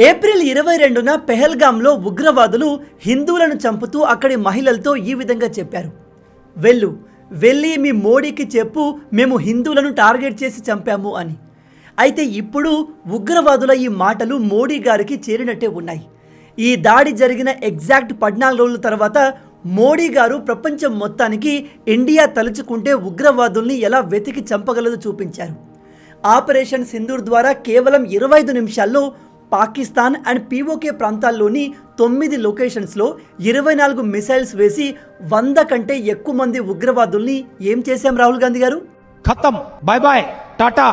April 22న పెహల్గాంలో ఉగ్రవాదులు హిందువులను చంపుతూ అక్కడి మహిళలతో ఈ విధంగా చెప్పారు. వెళ్ళి మీ మోడీకి చెప్పు, మేము హిందువులను టార్గెట్ చేసి చంపాము అని. అయితే ఇప్పుడు ఉగ్రవాదుల ఈ మాటలు మోడీ గారికి చేరినట్టే ఉన్నాయి. ఈ దాడి జరిగిన ఎగ్జాక్ట్ 14 రోజుల తర్వాత మోడీ గారు ప్రపంచం మొత్తానికి ఇండియా తలుచుకుంటే ఉగ్రవాదుల్ని ఎలా వెతికి చంపగలదో చూపించారు. ఆపరేషన్ సింధూర్ ద్వారా కేవలం 25 నిమిషాల్లో పాకిస్తాన్ అండ్ పీఓకే ప్రాంతాల్లోని 9 లొకేషన్స్లో 24 మిసైల్స్ వేసి 100 కంటే ఎక్కువ మంది ఉగ్రవాదుల్ని ఏం చేశాం రాహుల్ గాంధీ గారు? ఖతం, bye bye, tata,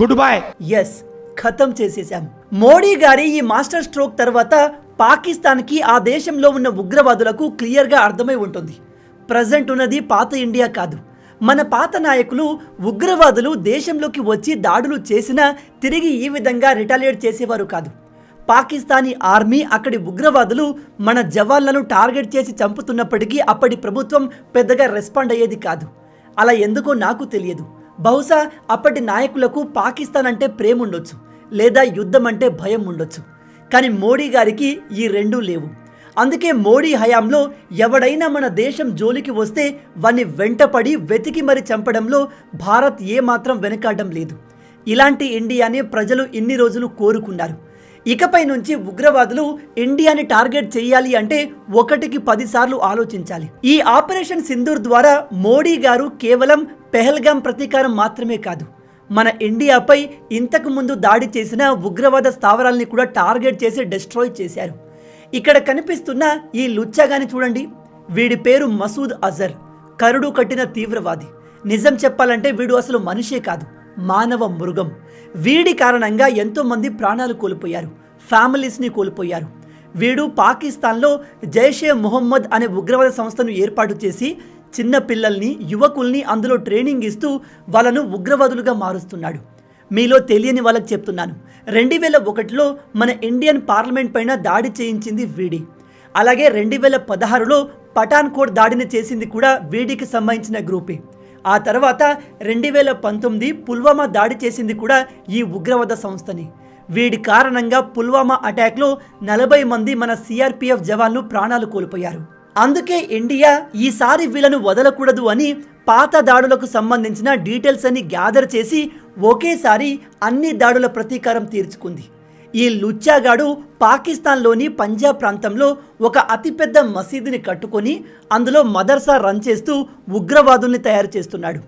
good boy. Yes, ఖతం చేసేసాం. మోడీ గారి ఈ మాస్టర్ స్ట్రోక్ తర్వాత పాకిస్తాన్కి ఆ దేశంలో ఉన్న ఉగ్రవాదులకు క్లియర్గా అర్థమై ఉంటుంది. ప్రజెంట్ ఉన్నది పాత ఇండియా కాదు. మన పాత నాయకులు ఉగ్రవాదులు దేశంలోకి వచ్చి దాడులు చేసినా తిరిగి ఈ విధంగా రిటాలియేట్ చేసేవారు కాదు. పాకిస్తానీ ఆర్మీ అక్కడి ఉగ్రవాదులు మన జవాన్లను టార్గెట్ చేసి చంపుతున్నప్పటికీ అప్పటి ప్రభుత్వం పెద్దగా రెస్పాండ్ అయ్యేది కాదు. అలా ఎందుకో నాకు తెలియదు. బహుశా అప్పటి నాయకులకు పాకిస్తాన్ అంటే ప్రేమ ఉండొచ్చు, లేదా యుద్ధం అంటే భయం ఉండొచ్చు. కానీ మోడీ గారికి ఈ రెండూ లేవు. అందుకే మోడీ హయాంలో ఎవడైనా మన దేశం జోలికి వస్తే వాన్ని వెంటపడి వెతికి మరి చంపడంలో భారత్ ఏమాత్రం వెనకాడడం లేదు. ఇలాంటి ఇండియానే ప్రజలు ఇన్ని రోజులు కోరుకున్నారు. ఇకపై నుంచి ఉగ్రవాదులు ఇండియాని టార్గెట్ చేయాలి అంటే 1కి 10 సార్లు ఆలోచించాలి. ఈ ఆపరేషన్ సింధూర్ ద్వారా మోడీ గారు కేవలం పెహల్గాం ప్రతీకారం మాత్రమే కాదు, మన ఇండియాపై ఇంతకు ముందు దాడి చేసిన ఉగ్రవాద స్థావరాల్ని కూడా టార్గెట్ చేసి డిస్ట్రాయ్ చేశారు. ఇక్కడ కనిపిస్తున్న ఈ లుచ్చాగాని చూడండి, వీడి పేరు మసూద్ అజర్, కరుడు కట్టిన తీవ్రవాది. నిజం చెప్పాలంటే వీడు అసలు మనిషే కాదు, మానవ మృగం. వీడి కారణంగా ఎంతోమంది ప్రాణాలు కోల్పోయారు, ఫ్యామిలీస్ని కోల్పోయారు. వీడు పాకిస్తాన్లో జైషే మొహమ్మద్ అనే ఉగ్రవాద సంస్థను ఏర్పాటు చేసి చిన్న పిల్లల్ని, యువకుల్ని అందులో ట్రైనింగ్ ఇస్తూ వాళ్ళను ఉగ్రవాదులుగా మారుస్తున్నాడు. మీలో తెలియని వాళ్ళకి చెప్తున్నాను, 2001లో మన ఇండియన్ పార్లమెంట్ పైన దాడి చేయించింది వీడి. అలాగే 2016లో పఠాన్కోట్ దాడిని చేసింది కూడా వీడికి సంబంధించిన గ్రూపే. ఆ తర్వాత 2019 పుల్వామా దాడి చేసింది కూడా ఈ ఉగ్రవాద సంస్థని. వీడి కారణంగా పుల్వామా అటాక్లో 40 మంది మన సిఆర్పిఎఫ్ జవాన్లు ప్రాణాలు కోల్పోయారు. అందుకే ఇండియా ఈసారి వీళ్ళను వదలకూడదు అని పాత దాడులకు సంబంధించిన డీటెయిల్స్ అన్ని గ్యాదర్ చేసి ఒకేసారి అన్ని దాడుల ప్రతీకారం తీర్చుకుంది. ఈ లుచ్చాగాడు పాకిస్తాన్లోని పంజాబ్ ప్రాంతంలో ఒక అతిపెద్ద మసీదుని కట్టుకొని అందులో మదర్సా రన్ చేస్తూ ఉగ్రవాదుల్ని తయారు చేస్తున్నాడు.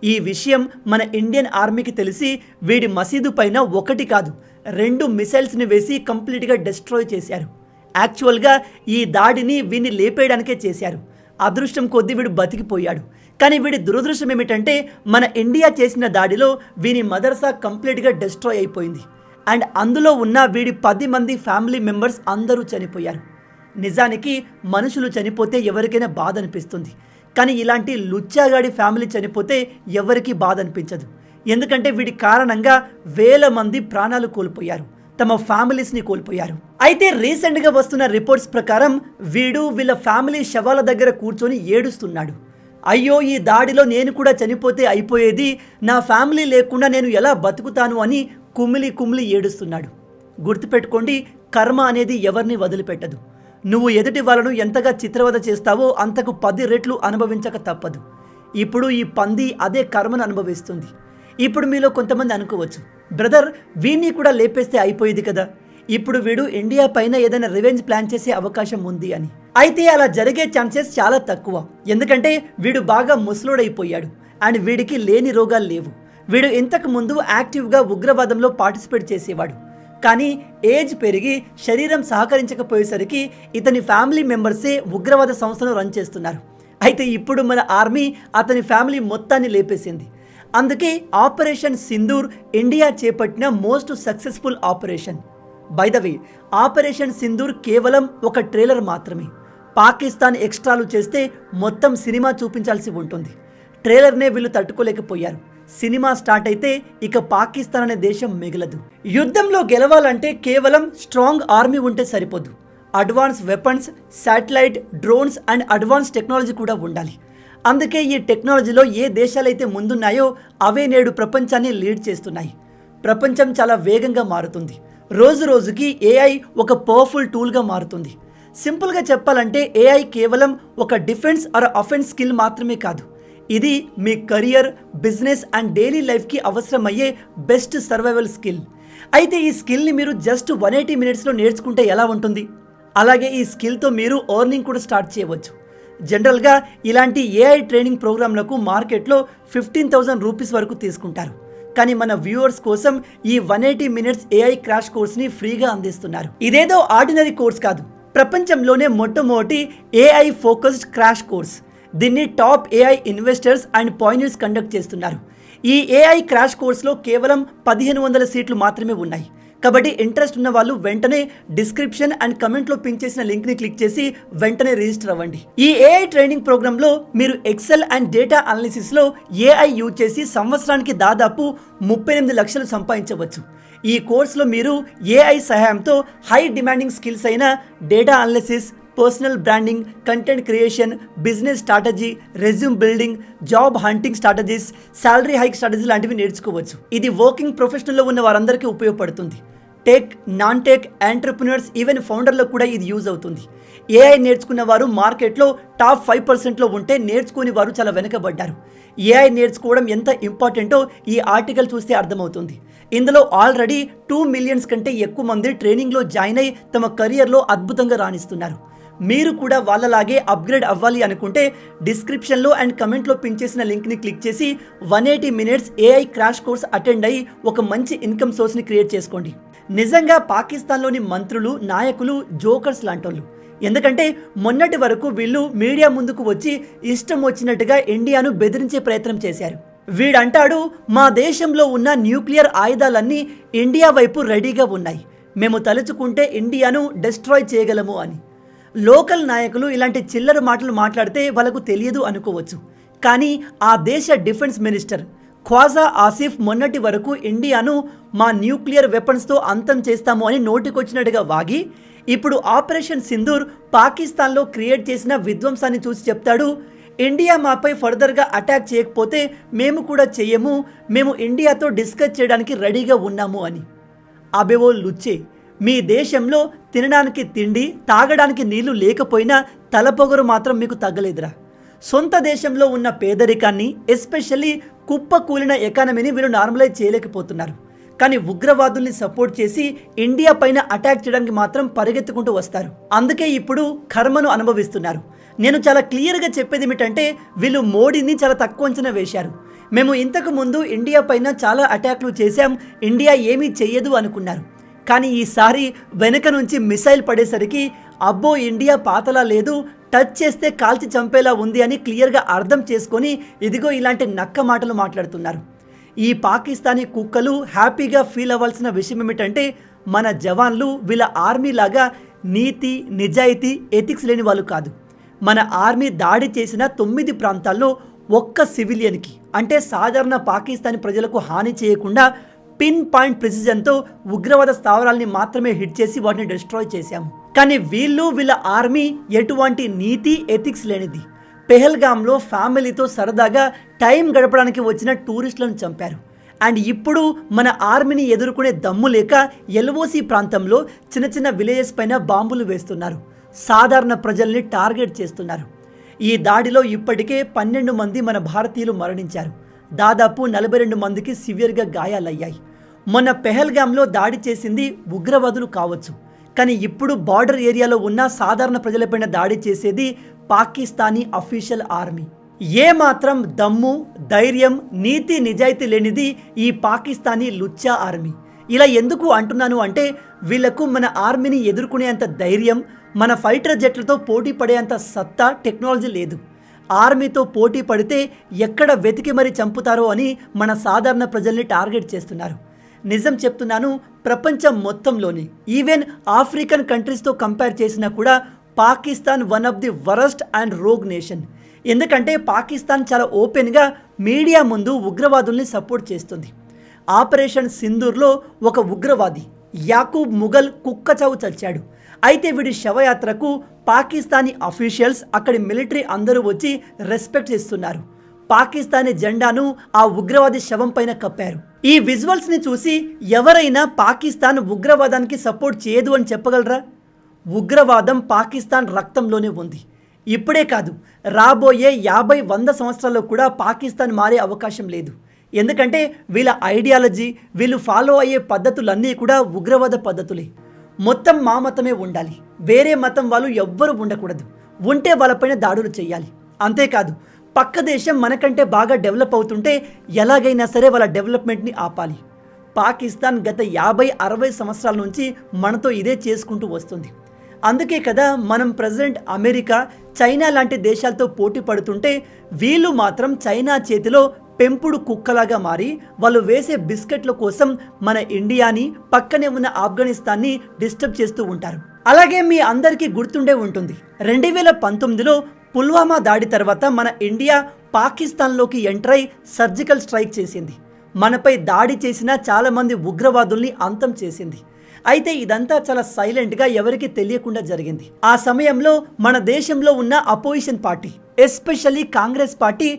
ఈ విషయం మన ఇండియన్ ఆర్మీకి తెలిసి వీడి మసీదు పైన 1 కాదు 2 మిసైల్స్ని వేసి కంప్లీట్గా డిస్ట్రాయ్ చేశారు. యాక్చువల్గా ఈ దాడిని వీడిని లేపేయడానికే చేశారు. అదృష్టం కొద్దీ వీడు బతికిపోయాడు. కానీ వీడి దురదృష్టం ఏమిటంటే మన ఇండియా చేసిన దాడిలో వీని మదర్సా కంప్లీట్గా డిస్ట్రాయ్ అయిపోయింది. అండ్ అందులో ఉన్న వీడి 10 మంది ఫ్యామిలీ మెంబర్స్ అందరూ చనిపోయారు. నిజానికి మనుషులు చనిపోతే ఎవరికైనా బాధ అనిపిస్తుంది, కానీ ఇలాంటి లుచ్చాగాడి ఫ్యామిలీ చనిపోతే ఎవరికీ బాధ అనిపించదు. ఎందుకంటే వీడి కారణంగా వేల మంది ప్రాణాలు కోల్పోయారు, తమ ఫ్యామిలీస్ని కోల్పోయారు. అయితే రీసెంట్గా వస్తున్న రిపోర్ట్స్ ప్రకారం వీడు వీళ్ళ ఫ్యామిలీ శవాల దగ్గర కూర్చొని ఏడుస్తున్నాడు. అయ్యో, ఈ దాడిలో నేను కూడా చనిపోతే అయిపోయేది, నా ఫ్యామిలీ లేకుండా నేను ఎలా బతుకుతాను అని కుమిలి ఏడుస్తున్నాడు. గుర్తుపెట్టుకోండి, కర్మ అనేది ఎవరిని వదిలిపెట్టదు. నువ్వు ఎదుటి వాళ్ళను ఎంతగా చిత్రవద చేస్తావో అంతకు 10 రెట్లు అనుభవించక తప్పదు. ఇప్పుడు ఈ పంది అదే కర్మను అనుభవిస్తుంది. ఇప్పుడు మీలో కొంతమంది అనుకోవచ్చు, బ్రదర్ వీడిని కూడా లేపేస్తే అయిపోయేది కదా, ఇప్పుడు వీడు ఇండియా పైన ఏదైనా రివెంజ్ ప్లాన్ చేసే అవకాశం ఉంది అని. అయితే అలా జరిగే ఛాన్సెస్ చాలా తక్కువ. ఎందుకంటే వీడు బాగా ముసలోడైపోయాడు అండ్ వీడికి లేని రోగాలు లేవు. వీడు ఇంతకు ముందు యాక్టివ్గా ఉగ్రవాదంలో పార్టిసిపేట్ చేసేవాడు. కానీ ఏజ్ పెరిగి శరీరం సహకరించకపోయేసరికి ఇతని ఫ్యామిలీ మెంబర్సే ఉగ్రవాద సంస్థను రన్ చేస్తున్నారు. అయితే ఇప్పుడు మన ఆర్మీ అతని ఫ్యామిలీ మొత్తాన్ని లేపేసింది. అందుకే ఆపరేషన్ సింధూర్ ఇండియా చేపట్టిన most successful operation. By the way, operation Sindoor కేవలం ఒక ట్రైలర్ మాత్రమే. పాకిస్తాన్ ఎక్స్ట్రాలు చేస్తే మొత్తం సినిమా చూపించాల్సి ఉంటుంది. ట్రైలర్నే వీళ్ళు తట్టుకోలేకపోయారు. సినిమా స్టార్ట్ అయితే ఇక పాకిస్తాన్ అనే దేశం మిగలదు. యుద్ధంలో గెలవాలంటే కేవలం స్ట్రాంగ్ ఆర్మీ ఉంటే సరిపోదు. Advance weapons, satellite, drones and advance technology కూడా ఉండాలి. అందుకే ఈ టెక్నాలజీలో ఏ దేశాలైతే ముందున్నాయో అవే నేడు ప్రపంచాన్ని లీడ్ చేస్తున్నాయి. ప్రపంచం చాలా వేగంగా మారుతుంది. రోజు రోజుకి ఏఐ ఒక పవర్ఫుల్ టూల్గా మారుతుంది. సింపుల్గా చెప్పాలంటే ఏఐ కేవలం ఒక డిఫెన్స్ ఆర్ అఫెన్స్ స్కిల్ మాత్రమే కాదు, ఇది మీ కెరియర్, బిజినెస్ అండ్ డైలీ లైఫ్కి అవసరమయ్యే బెస్ట్ సర్వైవల్ స్కిల్. అయితే ఈ స్కిల్ని మీరు జస్ట్ 180 మినిట్స్లో నేర్చుకుంటే ఎలా ఉంటుంది? అలాగే ఈ స్కిల్తో మీరు ఎర్నింగ్ కూడా స్టార్ట్ చేయవచ్చు. జనరల్గా ఇలాంటి ఏఐ ట్రైనింగ్ ప్రోగ్రాంలకు మార్కెట్లో 15,000 రూపీస్ వరకు తీసుకుంటారు. కానీ మన వ్యూవర్స్ కోసం ఈ 180 మినిట్స్ ఏఐ క్రాష్ కోర్స్ని ఫ్రీగా అందిస్తున్నారు. ఇదేదో ఆర్డినరీ కోర్స్ కాదు, ప్రపంచంలోనే మొట్టమొదటి ఏఐ ఫోకస్డ్ క్రాష్ కోర్స్. దీన్ని top AI investors and pointers conduct చేస్తున్నారు. ఈ ఏఐ క్రాష్ కోర్స్లో కేవలం 1500 సీట్లు మాత్రమే ఉన్నాయి. కాబట్టి ఇంట్రెస్ట్ ఉన్న వాళ్ళు వెంటనే డిస్క్రిప్షన్ అండ్ కమెంట్లో పిన్ చేసిన లింక్ని క్లిక్ చేసి వెంటనే రిజిస్టర్ అవ్వండి. ఈ ఏఐ ట్రైనింగ్ ప్రోగ్రాంలో మీరు ఎక్సెల్ అండ్ డేటా అనాలిసిస్లో ఏఐ యూజ్ చేసి సంవత్సరానికి దాదాపు 38 లక్షలు సంపాదించవచ్చు. ఈ కోర్సులో మీరు ఏఐ సహాయంతో హై డిమాండింగ్ స్కిల్స్ అయిన data analysis, personal branding, content creation, business strategy, resume building, job hunting strategies, salary hike strategy లాంటివి నేర్చుకోవచ్చు. ఇది వర్కింగ్ ప్రొఫెషనల్లో ఉన్న వారందరికీ ఉపయోగపడుతుంది. Tech, non tech, entrepreneurs, even ఫౌండర్లకు కూడా ఇది యూజ్ అవుతుంది. ఏఐ నేర్చుకున్న వారు మార్కెట్లో టాప్ 5%లో ఉంటే నేర్చుకుని వారు చాలా వెనుకబడ్డారు. ఏఐ నేర్చుకోవడం ఎంత ఇంపార్టెంటో ఈ ఆర్టికల్ చూస్తే అర్థమవుతుంది. ఇందులో ఆల్రెడీ 2 మిలియన్స్ కంటే ఎక్కువ మంది ట్రైనింగ్లో జాయిన్ అయి తమ కెరియర్లో అద్భుతంగా రాణిస్తున్నారు. మీరు కూడా వాళ్ళలాగే అప్గ్రేడ్ అవ్వాలి అనుకుంటే డిస్క్రిప్షన్లో అండ్ కమెంట్లో పిన్ చేసిన లింక్ని క్లిక్ చేసి 180 minutes AI crash course attend అయ్యి ఒక మంచి ఇన్కమ్ సోర్స్ని క్రియేట్ చేసుకోండి. నిజంగా పాకిస్తాన్లోని మంత్రులు, నాయకులు జోకర్స్ లాంటోళ్ళు. ఎందుకంటే మొన్నటి వరకు వీళ్ళు మీడియా ముందుకు వచ్చి ఇష్టం వచ్చినట్టుగా ఇండియాను బెదిరించే ప్రయత్నం చేశారు. వీడంటాడు, మా దేశంలో ఉన్న న్యూక్లియర్ ఆయుధాలన్నీ ఇండియా వైపు రెడీగా ఉన్నాయి, మేము తలుచుకుంటే ఇండియాను డిస్ట్రాయ్ చేయగలము అని. లోకల్ నాయకులు ఇలాంటి చిల్లర మాటలు మాట్లాడితే వాళ్ళకు తెలియదు అనుకోవచ్చు. కానీ ఆ దేశ డిఫెన్స్ మినిస్టర్ ఖ్వాజా ఆసిఫ్ మొన్నటి వరకు ఇండియాను మా న్యూక్లియర్ వెపన్స్తో అంతం చేస్తాము అని నోటికొచ్చినట్టుగా వాగి ఇప్పుడు ఆపరేషన్ సింధూర్ పాకిస్తాన్లో క్రియేట్ చేసిన విధ్వంసాన్ని చూసి చెప్తాడు, ఇండియా మాపై ఫర్దర్గా అటాక్ చేయకపోతే మేము కూడా చెయ్యము, మేము ఇండియాతో డిస్కస్ చేయడానికి రెడీగా ఉన్నాము అని. అబేవో లుచ్చే, మీ దేశంలో తినడానికి తిండి, తాగడానికి నీళ్లు లేకపోయినా తలపొగరు మాత్రం మీకు తగ్గలేదురా. సొంత దేశంలో ఉన్న పేదరికాన్ని, ఎస్పెషల్లీ కుప్పకూలిన ఎకానమీని వీళ్ళు నార్మలైజ్ చేయలేకపోతున్నారు. కానీ ఉగ్రవాదుల్ని సపోర్ట్ చేసి ఇండియా పైన అటాక్ చేయడానికి మాత్రం పరిగెత్తుకుంటూ వస్తారు. అందుకే ఇప్పుడు కర్మను అనుభవిస్తున్నారు. నేను చాలా క్లియర్గా చెప్పేది ఏమిటంటే, వీళ్ళు మోడీని చాలా తక్కువ అంచనా వేశారు. మేము ఇంతకు ముందు ఇండియా పైన చాలా అటాక్లు చేశాం, ఇండియా ఏమీ చెయ్యదు అనుకున్నారు. కానీ ఈసారి వెనక నుంచి మిసైల్ పడేసరికి అబ్బో ఇండియా పాతలా లేదు, టచ్ చేస్తే కాల్చి చంపేలా ఉంది అని క్లియర్గా అర్థం చేసుకొని ఇదిగో ఇలాంటి నక్క మాటలు మాట్లాడుతున్నారు. ఈ పాకిస్తానీ కుక్కలు హ్యాపీగా ఫీల్ అవ్వాల్సిన విషయం ఏమిటంటే, మన జవాన్లు వీళ్ళ ఆర్మీ లాగా నీతి, నిజాయితీ, ఎథిక్స్ లేని వాళ్ళు కాదు. మన ఆర్మీ దాడి చేసిన 9 ప్రాంతాల్లో ఒక్క సివిలియన్కి, అంటే సాధారణ పాకిస్తానీ ప్రజలకు హాని చేయకుండా పిన్ పాయింట్ ప్రెసిజన్తో ఉగ్రవాద స్థావరాల్ని మాత్రమే హిట్ చేసి వాటిని డిస్ట్రాయ్ చేశాము. కానీ వీళ్ళ ఆర్మీ ఎటువంటి నీతి, ఎథిక్స్ లేనిది. పెహల్గాంలో ఫ్యామిలీతో సరదాగా టైం గడపడానికి వచ్చిన టూరిస్టులను చంపారు. అండ్ ఇప్పుడు మన ఆర్మీని ఎదుర్కొనే దమ్ము లేక ఎల్ఓసి ప్రాంతంలో చిన్న చిన్న విలేజెస్ పైన బాంబులు వేస్తున్నారు, సాధారణ ప్రజల్ని టార్గెట్ చేస్తున్నారు. ఈ దాడిలో ఇప్పటికే 12 మంది మన భారతీయులు మరణించారు, దాదాపు 42 మందికి సివియర్గా గాయాలయ్యాయి. మొన్న పెహల్గాంలో దాడి చేసింది ఉగ్రవాదులు కావచ్చు, కానీ ఇప్పుడు బార్డర్ ఏరియాలో ఉన్న సాధారణ ప్రజలపైన దాడి చేసేది పాకిస్తానీ అఫీషియల్ ఆర్మీ. ఏ మాత్రం దమ్ము, ధైర్యం, నీతి, నిజాయితీ లేనిది ఈ పాకిస్తానీ లుచ్చా ఆర్మీ. ఇలా ఎందుకు అంటున్నాను అంటే, వీళ్లకు మన ఆర్మీని ఎదుర్కొనేంత ధైర్యం, మన ఫైటర్ జెట్లతో పోటీ పడేంత సత్తా, టెక్నాలజీ లేదు. ఆర్మీతో పోటీ పడితే ఎక్కడ వెతికి మరీ చంపుతారో అని మన సాధారణ ప్రజల్ని టార్గెట్ చేస్తున్నారు. నిజం చెప్తున్నాను, ప్రపంచం మొత్తంలోని ఈవెన్ ఆఫ్రికన్ కంట్రీస్తో కంపేర్ చేసినా కూడా Pakistan one of the worst and rogue nation. ఎందుకంటే పాకిస్తాన్ చాలా ఓపెన్గా మీడియా ముందు ఉగ్రవాదుల్ని సపోర్ట్ చేస్తుంది. ఆపరేషన్ సింధూర్లో ఒక ఉగ్రవాది యాకూబ్ ముఘల్ కుక్కచావు చచ్చాడు. అయితే వీడి శవయాత్రకు పాకిస్తానీ అఫీషియల్స్, అక్కడి మిలిటరీ అందరూ వచ్చి రెస్పెక్ట్ ఇస్తున్నారు. పాకిస్తానీ జెండాను ఆ ఉగ్రవాది శవం పైన కప్పారు. ఈ విజువల్స్ ని చూసి ఎవరైనా పాకిస్తాన్ ఉగ్రవాదానికి సపోర్ట్ చేయదు అని చెప్పగలరా? ఉగ్రవాదం పాకిస్తాన్ రక్తంలోనే ఉంది. ఇప్పుడే కాదు, రాబోయే 50-100 సంవత్సరాల్లో కూడా పాకిస్తాన్ మారే అవకాశం లేదు. ఎందుకంటే వీళ్ళ ఐడియాలజీ, వీళ్ళు ఫాలో అయ్యే పద్ధతులన్నీ కూడా ఉగ్రవాద పద్ధతులే. మొత్తం మా మతమే ఉండాలి, వేరే మతం వాళ్ళు ఎవ్వరూ ఉండకూడదు, ఉంటే వాళ్ళపైన దాడులు చేయాలి. అంతేకాదు, పక్క దేశం మనకంటే బాగా డెవలప్ అవుతుంటే ఎలాగైనా సరే వాళ్ళ డెవలప్మెంట్ని ఆపాలి. పాకిస్తాన్ గత 50-60 సంవత్సరాల నుంచి మనతో ఇదే చేసుకుంటూ వస్తుంది. అందుకే కదా మనం ప్రెసిడెంట్ అమెరికా, చైనా లాంటి దేశాలతో పోటీ పడుతుంటే వీళ్ళు మాత్రం చైనా చేతిలో పెంపుడు కుక్కలాగా మారి వాళ్ళు వేసే బిస్కెట్ల కోసం మన ఇండియాని, పక్కనే ఉన్న ఆఫ్ఘనిస్తాన్ని డిస్టర్బ్ చేస్తూ ఉంటారు. అలాగే మీ అందరికీ గుర్తుండే ఉంటుంది, 2019లో పుల్వామా దాడి తర్వాత మన ఇండియా పాకిస్తాన్లోకి ఎంటర్ అయి సర్జికల్ స్ట్రైక్ చేసింది. మనపై దాడి చేసిన చాలామంది ఉగ్రవాదుల్ని అంతం చేసింది. అయితే ఇదంతా చాలా సైలెంట్గా ఎవరికి తెలియకుండా జరిగింది. ఆ సమయంలో మన దేశంలో ఉన్న opposition party, especially Congress party,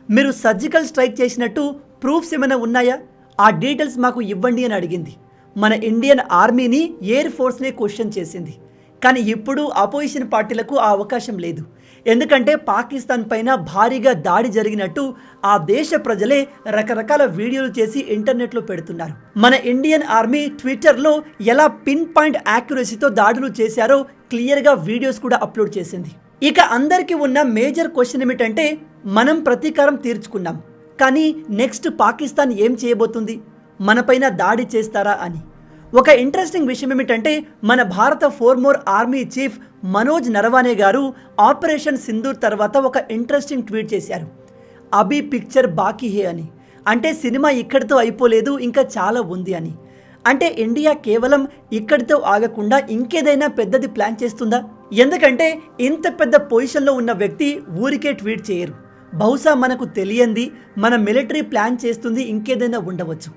మీరు సర్జికల్ స్ట్రైక్ చేసినట్టు ప్రూఫ్స్ ఏమైనా ఉన్నాయా, ఆ డీటెయిల్స్ మాకు ఇవ్వండి అని అడిగింది. మన ఇండియన్ ఆర్మీని, ఎయిర్ ఫోర్స్ని క్వశ్చన్ చేసింది. కానీ ఇప్పుడు అపోజిషన్ పార్టీలకు ఆ అవకాశం లేదు. ఎందుకంటే పాకిస్తాన్ పైన భారీగా దాడి జరిగినట్టు ఆ దేశ ప్రజలే రకరకాల వీడియోలు చేసి ఇంటర్నెట్లో పెడుతున్నారు. మన ఇండియన్ ఆర్మీ ట్విట్టర్లో ఎలా పిన్ పాయింట్ యాక్యురసీతో దాడులు చేశారో క్లియర్గా వీడియోస్ కూడా అప్లోడ్ చేసింది. ఇక అందరికీ ఉన్న మేజర్ క్వశ్చన్ ఏమిటంటే, మనం ప్రతీకారం తీర్చుకున్నాం, కానీ నెక్స్ట్ పాకిస్తాన్ ఏం చేయబోతుంది, మనపైన దాడి చేస్తారా అని. ఒక ఇంట్రెస్టింగ్ విషయం ఏమిటంటే, మన భారత ఫోర్మోర్ ఆర్మీ చీఫ్ మనోజ్ నరవానే గారు ఆపరేషన్ సింధూర్ తర్వాత ఒక ఇంట్రెస్టింగ్ ట్వీట్ చేశారు. అభి పిక్చర్ బాకీ హే అని. అంటే సినిమా ఇక్కడితో అయిపోలేదు, ఇంకా చాలా ఉంది అని. అంటే ఇండియా కేవలం ఇక్కడితో ఆగకుండా ఇంకేదైనా పెద్దది ప్లాన్ చేస్తుందా? ఎందుకంటే ఇంత పెద్ద పొజిషన్లో ఉన్న వ్యక్తి ఊరికే ట్వీట్ చేయరు. బహుశా మనకు తెలియంది మన మిలిటరీ ప్లాన్ చేస్తుంది ఇంకేదైనా ఉండవచ్చు.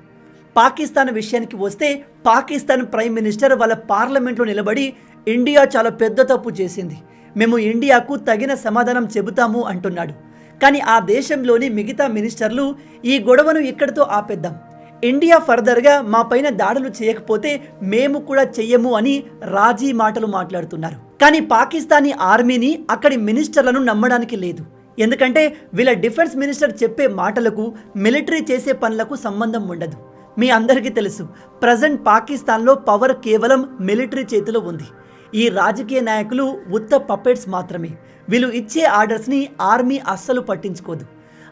పాకిస్తాన్ విషయానికి వస్తే, పాకిస్తాన్ ప్రైమ్ మినిస్టర్ వాళ్ళ పార్లమెంట్లో నిలబడి ఇండియా చాలా పెద్ద తప్పు చేసింది, మేము ఇండియాకు తగిన సమాధానం చెబుతాము అంటున్నాడు. కానీ ఆ దేశంలోని మిగతా మినిస్టర్లు ఈ గొడవను ఇక్కడితో ఆపేద్దాం, ఇండియా ఫర్దర్గా మా పైన దాడులు చేయకపోతే మేము కూడా చెయ్యము అని రాజీ మాటలు మాట్లాడుతున్నారు. కానీ పాకిస్తానీ ఆర్మీని, అక్కడి మినిస్టర్లను నమ్మడానికి లేదు. ఎందుకంటే వీళ్ళ డిఫెన్స్ మినిస్టర్ చెప్పే మాటలకు మిలిటరీ చేసే పనులకు సంబంధం ఉండదు. మీ అందరికీ తెలుసు, ప్రజెంట్ పాకిస్తాన్లో పవర్ కేవలం మిలిటరీ చేతిలో ఉంది. ఈ రాజకీయ నాయకులు ఉత్త పపెట్స్ మాత్రమే. వీళ్ళు ఇచ్చే ఆర్డర్స్ని ఆర్మీ అస్సలు పట్టించుకోదు.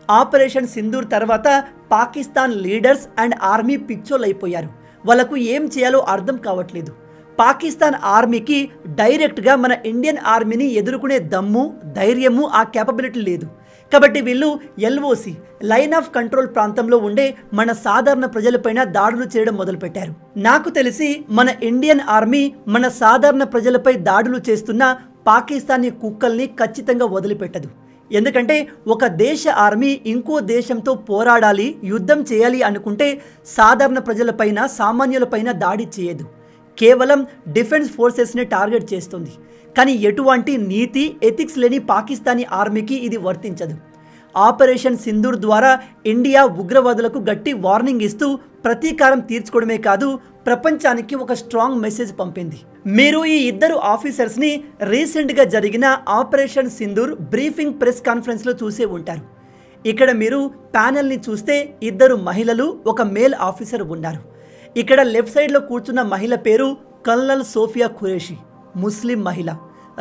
ఆపరేషన్ సింధూర్ తర్వాత పాకిస్తాన్ లీడర్స్ అండ్ ఆర్మీ పిచ్చోళ్ళు అయిపోయారు. వాళ్ళకు ఏం చేయాలో అర్థం కావట్లేదు. పాకిస్తాన్ ఆర్మీకి డైరెక్ట్గా మన ఇండియన్ ఆర్మీని ఎదుర్కొనే దమ్ము, ధైర్యము, ఆ క్యాపబిలిటీ లేదు. కాబట్టి వీళ్ళు ఎల్ఓసి, లైన్ ఆఫ్ కంట్రోల్ ప్రాంతంలో ఉండే మన సాధారణ ప్రజలపైన దాడులు చేయడం మొదలుపెట్టారు. నాకు తెలిసి మన ఇండియన్ ఆర్మీ మన సాధారణ ప్రజలపై దాడులు చేస్తున్న పాకిస్తానీ కుక్కల్ని ఖచ్చితంగా వదిలిపెట్టదు. ఎందుకంటే ఒక దేశ ఆర్మీ ఇంకో దేశంతో పోరాడాలి, యుద్ధం చేయాలి అనుకుంటే సాధారణ ప్రజలపైన, సామాన్యులపైన దాడి చేయదు. కేవలం డిఫెన్స్ ఫోర్సెస్ని టార్గెట్ చేస్తుంది. కానీ ఎటువంటి నీతి, ఎథిక్స్ లేని పాకిస్తానీ ఆర్మీకి ఇది వర్తించదు. ఆపరేషన్ సింధూర్ ద్వారా ఇండియా ఉగ్రవాదులకు గట్టి వార్నింగ్ ఇస్తూ ప్రతీకారం తీర్చుకోవడమే కాదు, ప్రపంచానికి ఒక స్ట్రాంగ్ మెసేజ్ పంపింది. మీరు ఈ ఇద్దరు ఆఫీసర్స్ని రీసెంట్గా జరిగిన ఆపరేషన్ సింధూర్ బ్రీఫింగ్ ప్రెస్ కాన్ఫరెన్స్లో చూసే ఉంటారు. ఇక్కడ మీరు ప్యానెల్ని చూస్తే ఇద్దరు మహిళలు, ఒక మేల్ ఆఫీసర్ ఉన్నారు. ఇక్కడ లెఫ్ట్ సైడ్లో కూర్చున్న మహిళ పేరు కల్నల్ సోఫియా ఖురేషి, ముస్లిం మహిళ.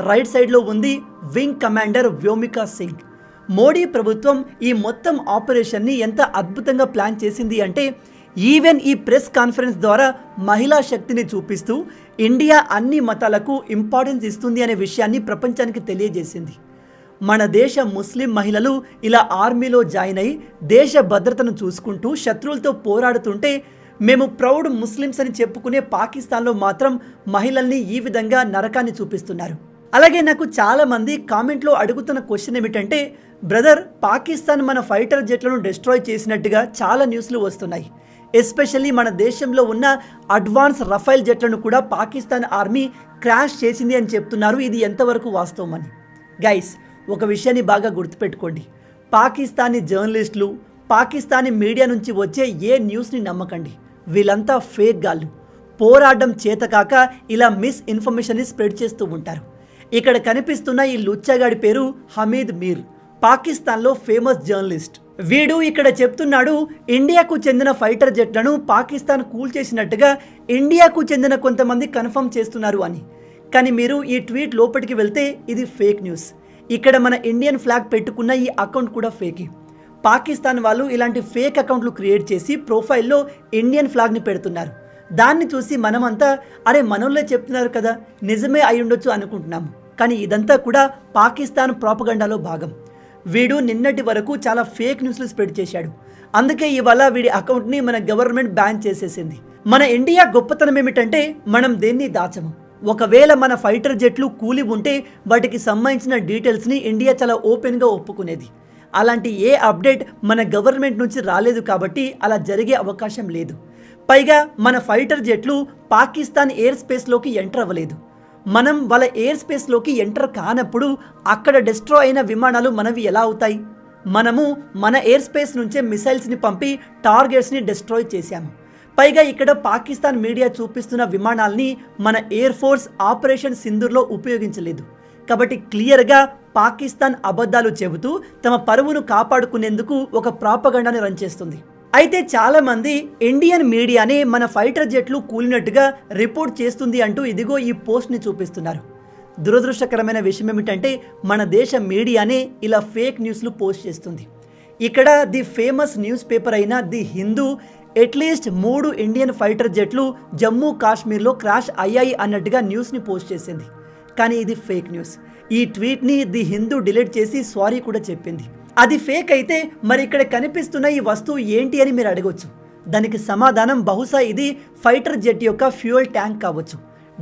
రైట్ సైడ్లో ఉంది వింగ్ కమాండర్ వ్యోమికా సింగ్. మోడీ ప్రభుత్వం ఈ మొత్తం ఆపరేషన్ని ఎంత అద్భుతంగా ప్లాన్ చేసింది అంటే, ఈవెన్ ఈ ప్రెస్ కాన్ఫరెన్స్ ద్వారా మహిళా శక్తిని చూపిస్తూ ఇండియా అన్ని మతాలకు ఇంపార్టెన్స్ ఇస్తుంది అనే విషయాన్ని ప్రపంచానికి తెలియజేసింది. మన దేశ ముస్లిం మహిళలు ఇలా ఆర్మీలో జాయిన్ అయి దేశ భద్రతను చూసుకుంటూ శత్రువులతో పోరాడుతుంటే, మేము ప్రౌడ్ ముస్లిమ్స్ అని చెప్పుకునే పాకిస్తాన్లో మాత్రం మహిళల్ని ఈ విధంగా నరకాన్ని చూపిస్తున్నారు. అలాగే నాకు చాలామంది కామెంట్లో అడుగుతున్న క్వశ్చన్ ఏమిటంటే, బ్రదర్, పాకిస్తాన్ మన ఫైటర్ జెట్లను డిస్ట్రాయ్ చేసినట్టుగా చాలా న్యూస్లు వస్తున్నాయి. ఎస్పెషల్లీ మన దేశంలో ఉన్న అడ్వాన్స్ రఫైల్ జెట్లను కూడా పాకిస్తాన్ ఆర్మీ క్రాష్ చేసింది అని చెప్తున్నారు. ఇది ఎంతవరకు వాస్తవం అని. గైస్, ఒక విషయాన్ని బాగా గుర్తుపెట్టుకోండి. పాకిస్తానీ జర్నలిస్టులు, పాకిస్తానీ మీడియా నుంచి వచ్చే ఏ న్యూస్ని నమ్మకండి. వీళ్ళంతా ఫేక్ గాళ్ళు. పోరాడడం చేతకాక ఇలా మిస్ఇన్ఫర్మేషన్ని స్ప్రెడ్ చేస్తూ ఉంటారు. ఇక్కడ కనిపిస్తున్న ఈ లుచ్చగాడి పేరు హమీద్ మీర్, పాకిస్తాన్లో ఫేమస్ జర్నలిస్ట్. వీడు ఇక్కడ చెప్తున్నాడు ఇండియాకు చెందిన ఫైటర్ జెట్లను పాకిస్తాన్ కూల్చేసినట్టుగా ఇండియాకు చెందిన కొంతమంది కన్ఫర్మ్ చేస్తున్నారు అని. కానీ మీరు ఈ ట్వీట్ లోపలికి వెళ్తే ఇది ఫేక్ న్యూస్. ఇక్కడ మన ఇండియన్ ఫ్లాగ్ పెట్టుకున్న ఈ అకౌంట్ కూడా ఫేకే. పాకిస్తాన్ వాళ్ళు ఇలాంటి ఫేక్ అకౌంట్లు క్రియేట్ చేసి ప్రొఫైల్లో ఇండియన్ ఫ్లాగ్ని పెడుతున్నారు. దాన్ని చూసి మనమంతా అరే మనోళ్ళే చెప్తున్నారు కదా, నిజమే అయి ఉండొచ్చు అనుకుంటున్నాము. కానీ ఇదంతా కూడా పాకిస్తాన్ ప్రాపగండాలో భాగం. వీడు నిన్నటి వరకు చాలా ఫేక్ న్యూస్లు స్ప్రెడ్ చేశాడు. అందుకే ఇవాళ వీడి అకౌంట్ని మన గవర్నమెంట్ బ్యాన్ చేసేసింది. మన ఇండియా గొప్పతనం ఏమిటంటే మనం దేన్ని దాచము. ఒకవేళ మన ఫైటర్ జెట్లు కూలి ఉంటే వాటికి సంబంధించిన డీటెయిల్స్ని ఇండియా చాలా ఓపెన్గా ఒప్పుకునేది. అలాంటి ఏ అప్డేట్ మన గవర్నమెంట్ నుంచి రాలేదు కాబట్టి అలా జరిగే అవకాశం లేదు. పైగా మన ఫైటర్ జెట్లు పాకిస్తాన్ ఎయిర్ స్పేస్లోకి ఎంటర్ అవ్వలేదు. మనం వాళ్ళ ఎయిర్ స్పేస్లోకి ఎంటర్ కానప్పుడు అక్కడ డిస్ట్రాయ్ అయిన విమానాలు మనవి ఎలా అవుతాయి? మనము మన ఎయిర్ స్పేస్ నుంచే మిసైల్స్ని పంపి టార్గెట్స్ని డిస్ట్రాయ్ చేశాము. పైగా ఇక్కడ పాకిస్తాన్ మీడియా చూపిస్తున్న విమానాల్ని మన ఎయిర్ ఫోర్స్ ఆపరేషన్ సింధూర్లో ఉపయోగించలేదు. కాబట్టి క్లియర్గా పాకిస్తాన్ అబద్ధాలు చెబుతూ తమ పరువును కాపాడుకునేందుకు ఒక ప్రాపగండాని రన్ చేస్తుంది. అయితే చాలామంది ఇండియన్ మీడియానే మన ఫైటర్ జెట్లు కూలినట్టుగా రిపోర్ట్ చేస్తుంది అంటూ ఇదిగో ఈ పోస్ట్ని చూపిస్తున్నారు. దురదృష్టకరమైన విషయం ఏమిటంటే మన దేశ మీడియానే ఇలా ఫేక్ న్యూస్లు పోస్ట్ చేస్తుంది. ఇక్కడ ది ఫేమస్ న్యూస్ పేపర్ అయిన the Hindu at least 3 Indian fighter జెట్లు జమ్మూ కాశ్మీర్లో క్రాష్ అయ్యాయి అన్నట్టుగా న్యూస్ని పోస్ట్ చేసింది. కానీ ఇది ఫేక్ న్యూస్. ఈ ట్వీట్ని ది హిందూ డిలీట్ చేసి సారీ కూడా చెప్పింది. అది ఫేక్ అయితే మరి ఇక్కడ కనిపిస్తున్న ఈ వస్తువు ఏంటి అని మీరు అడగొచ్చు. దానికి సమాధానం బహుశా ఇది ఫైటర్ జెట్ యొక్క ఫ్యూయల్ ట్యాంక్ కావచ్చు.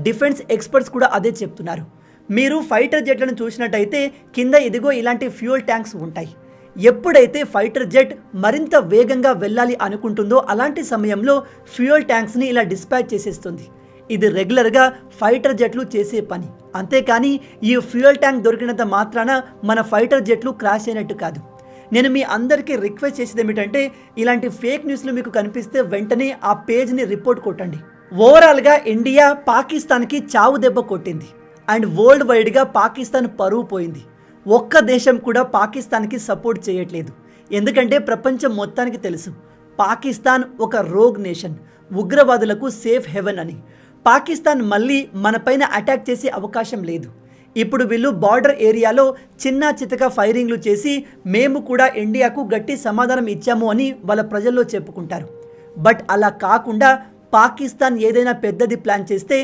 డిఫెన్స్ ఎక్స్పర్ట్స్ కూడా అదే చెప్తున్నారు. మీరు ఫైటర్ జెట్లను చూసినట్టయితే కింద ఇదిగో ఇలాంటి ఫ్యూయల్ ట్యాంక్స్ ఉంటాయి. ఎప్పుడైతే ఫైటర్ జెట్ మరింత వేగంగా వెళ్ళాలి అనుకుంటుందో అలాంటి సమయంలో ఫ్యూయల్ ట్యాంక్స్ని ఇలా డిస్పాచ్ చేసేస్తుంది. ఇది రెగ్యులర్గా ఫైటర్ జెట్లు చేసే పని. అంతేకాని ఈ ఫ్యూయల్ ట్యాంక్ దొరికినంత మాత్రాన మన ఫైటర్ జెట్లు క్రాష్ అయినట్టు కాదు. నేను మీ అందరికీ రిక్వెస్ట్ చేసేది ఏమిటంటే ఇలాంటి ఫేక్ న్యూస్లు మీకు కనిపిస్తే వెంటనే ఆ పేజ్ని రిపోర్ట్ కొట్టండి. ఓవరాల్గా ఇండియా పాకిస్తాన్కి చావు దెబ్బ కొట్టింది అండ్ వరల్డ్ వైడ్గా పాకిస్తాన్ పరువు పోయింది. ఒక్క దేశం కూడా పాకిస్తాన్కి సపోర్ట్ చేయట్లేదు. ఎందుకంటే ప్రపంచం మొత్తానికి తెలుసు పాకిస్తాన్ ఒక రోగ్ నేషన్, ఉగ్రవాదులకు సేఫ్ హెవెన్ అని. పాకిస్తాన్ మళ్ళీ మనపైన అటాక్ చేసే అవకాశం లేదు. ఇప్పుడు వీళ్ళు బార్డర్ ఏరియాలో చిన్న చితక ఫైరింగ్లు చేసి మేము కూడా ఇండియాకు గట్టి సమాధానం ఇచ్చాము అని వాళ్ళ ప్రజల్లో చెప్పుకుంటారు. బట్ అలా కాకుండా పాకిస్తాన్ ఏదైనా పెద్దది ప్లాన్ చేస్తే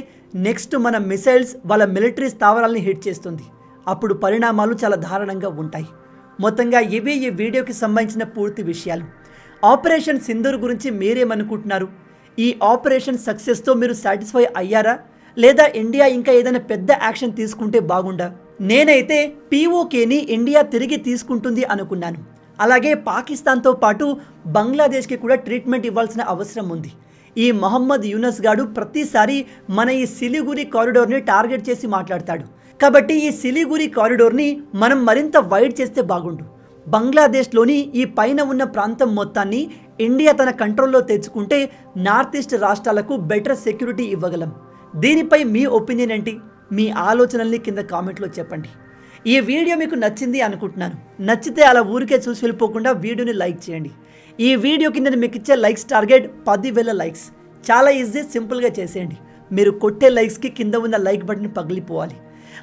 నెక్స్ట్ మన మిసైల్స్ వాళ్ళ మిలిటరీ స్థావరాలని హిట్ చేస్తుంది. అప్పుడు పరిణామాలు చాలా దారుణంగా ఉంటాయి. మొత్తంగా ఇవి ఈ వీడియోకి సంబంధించిన పూర్తి విషయాలు. ఆపరేషన్ సింధూర్ గురించి మీరేమనుకుంటున్నారు? ఈ ఆపరేషన్ సక్సెస్తో మీరు సాటిస్ఫై అయ్యారా? లేదా ఇండియా ఇంకా ఏదైనా పెద్ద యాక్షన్ తీసుకుంటే బాగుండా? నేనైతే పీఓకేని ఇండియా తిరిగి తీసుకుంటుంది అనుకున్నాను. అలాగే పాకిస్తాన్తో పాటు బంగ్లాదేశ్కి కూడా ట్రీట్మెంట్ ఇవ్వాల్సిన అవసరం ఉంది. ఈ మొహమ్మద్ యూనస్ గాడు ప్రతిసారి మన ఈ సిలిగురి కారిడోర్ని టార్గెట్ చేసి మాట్లాడతాడు. కాబట్టి ఈ సిలిగురి కారిడోర్ని మనం మరింత వైడ్ చేస్తే బాగుండు. బంగ్లాదేశ్లోని ఈ పైన ఉన్న ప్రాంతం మొత్తాన్ని ఇండియా తన కంట్రోల్లో తెచ్చుకుంటే నార్త్ ఈస్ట్ రాష్ట్రాలకు బెటర్ సెక్యూరిటీ ఇవ్వగలం. దీనిపై మీ ఒపీనియన్ ఏంటి? మీ ఆలోచనల్ని కింద కామెంట్లో చెప్పండి. ఈ వీడియో మీకు నచ్చింది అనుకుంటున్నాను. నచ్చితే అలా ఊరికే చూసి వెళ్ళిపోకుండా వీడియోని లైక్ చేయండి. ఈ వీడియో కింద మీకు ఇచ్చే లైక్స్ టార్గెట్ 10,000 లైక్స్. చాలా ఈజీ, సింపుల్గా చేసేయండి. మీరు కొట్టే లైక్స్కి కింద ఉన్న లైక్ బటన్ పగిలిపోవాలి.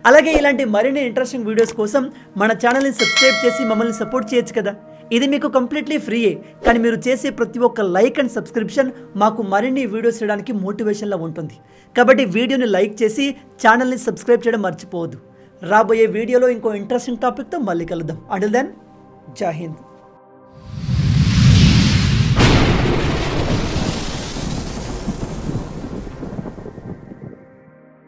అలాగే ఇలాంటి మరిన్ని ఇంట్రెస్టింగ్ వీడియోస్ కోసం మన ఛానల్ని సబ్స్క్రైబ్ చేసి మమ్మల్ని సపోర్ట్ చేయొచ్చు కదా. ఇది మీకు కంప్లీట్లీ ఫ్రీయే. కానీ మీరు చేసే ప్రతి ఒక్క లైక్ అండ్ సబ్స్క్రిప్షన్ మాకు మరిన్ని వీడియోస్ చేయడానికి మోటివేషన్లా ఉంటుంది. కాబట్టి వీడియోని లైక్ చేసి ఛానల్ని సబ్స్క్రైబ్ చేయడం మర్చిపోవద్దు. రాబోయే వీడియోలో ఇంకో ఇంట్రెస్టింగ్ టాపిక్తో మళ్ళీ కలుద్దాం. అంటిల్ దెన్, జై హింద్.